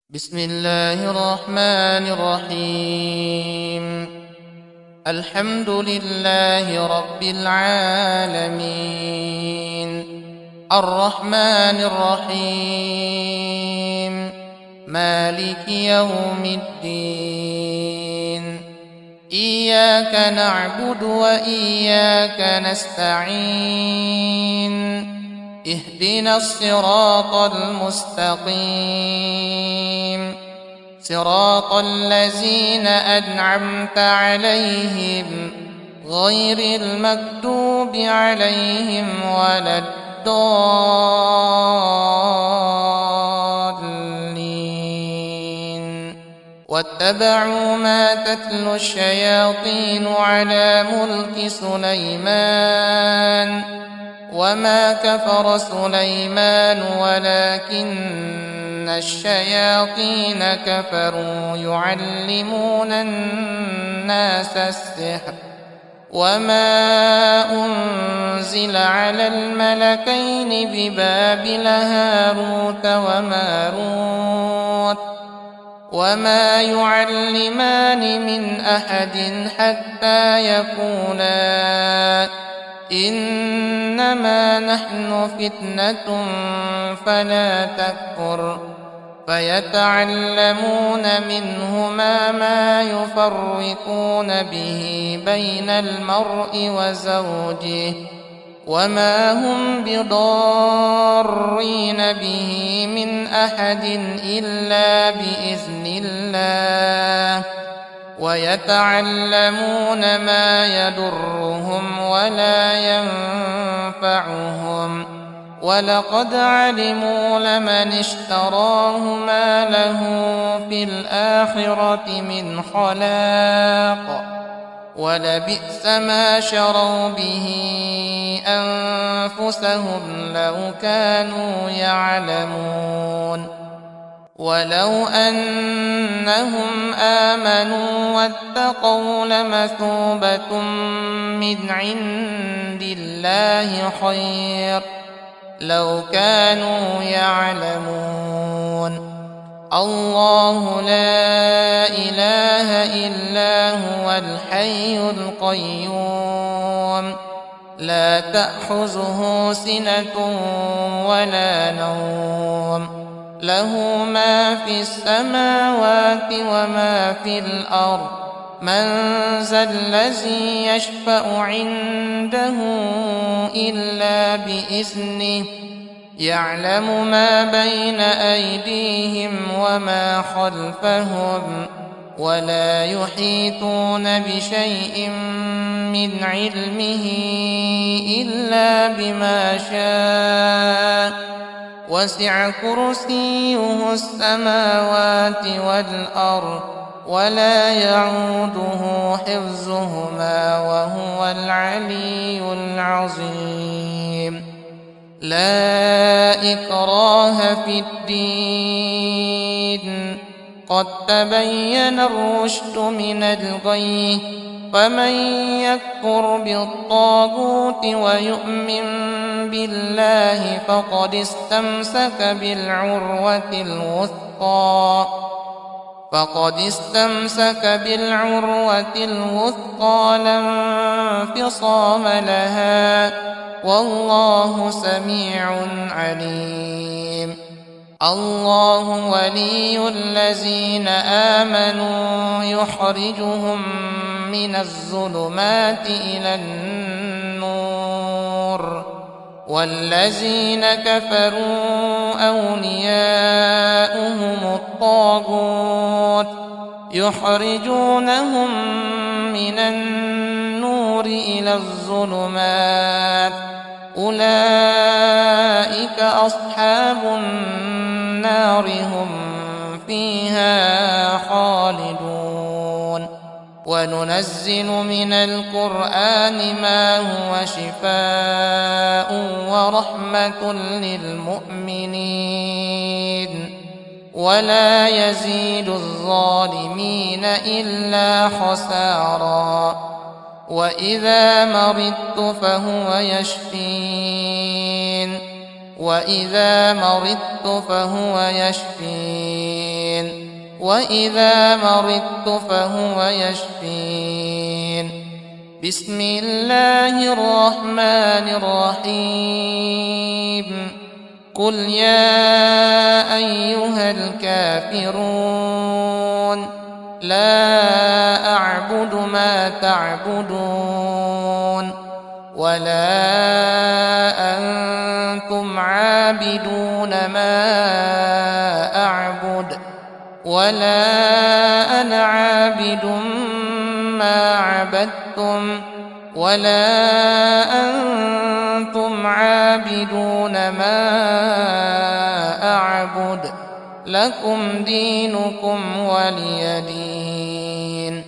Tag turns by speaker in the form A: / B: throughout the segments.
A: بسم الله الرحمن الرحيم. الحمد لله رب العالمين، الرحمن الرحيم، مالك يوم الدين. إياك نعبد وإياك نستعين، اهدنا الصراط المستقيم، صراط الذين أنعمت عليهم غير المكذوب عليهم ولا الضالين. واتبعوا ما تتلو الشياطين على ملك سليمان، وما كفر سليمان ولكن الشياطين كفروا يعلمون الناس السحر. وما أنزل على الملكين ببابل هاروت وماروت وما يعلمان من أحد حتى يقولا إنما نحن فتنة فلا تكفر، فيتعلمون منهما ما يفرقون به بين المرء وزوجه، وما هم بضارين به من أحد إلا بإذن الله، ويتعلمون ما يضرهم ولا ينفعهم، ولقد علموا لمن اشتراه ما له في الآخرة من خلاق، ولبئس ما شروا به أنفسهم لو كانوا يعلمون. ولو أنهم آمنوا واتقوا لمثوبة من عند الله خير لو كانوا يعلمون. الله لا إله إلا هو الحي القيوم، لا تأخذه سنة ولا نوم، له ما في السماوات وما في الأرض. من ذا الذي يشفع عنده إلا بإذنه، يعلم ما بين أيديهم وما خلفهم، ولا يحيطون بشيء من علمه إلا بما شاء، وسع كرسيه السماوات والأرض ولا يعوده حفظهما وهو العلي العظيم. لا إكراه في الدين، قد تبين الرشد من الغي، فمن يكفر بالطاغوت ويؤمن بالله فقد استمسك بالعروة الوثقى لا انفصام لها، والله سميع عليم. الله ولي الذين آمنوا يخرجهم من الظلمات إلى النور، والذين كفروا أولياؤهم الطاغوت يخرجونهم من النور إلى الظلمات، أولئك أصحاب النار هم فيها خالدون. وننزل من القرآن ما هو شفاء ورحمة للمؤمنين، ولا يزيد الظالمين إلا خسارا. وإذا مرضت فهو يشفين، وإذا مرضت فهو يشفين، وإذا مرضت فهو يشفين بسم الله الرحمن الرحيم قل يا أيها الكافرون لا أعبد ما تعبدون ولا أنتم عابدون ما أعبد ولا أنا عابد ما عبدتم ولا أنتم عابدون ما أعبد لكم دينكم ولي دين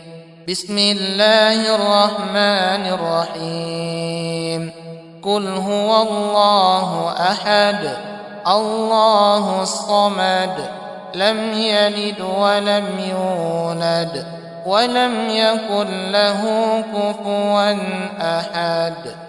A: بسم الله الرحمن الرحيم قل هو الله أحد الله الصمد لم يلد ولم يولد ولم يكن له كفوا أحد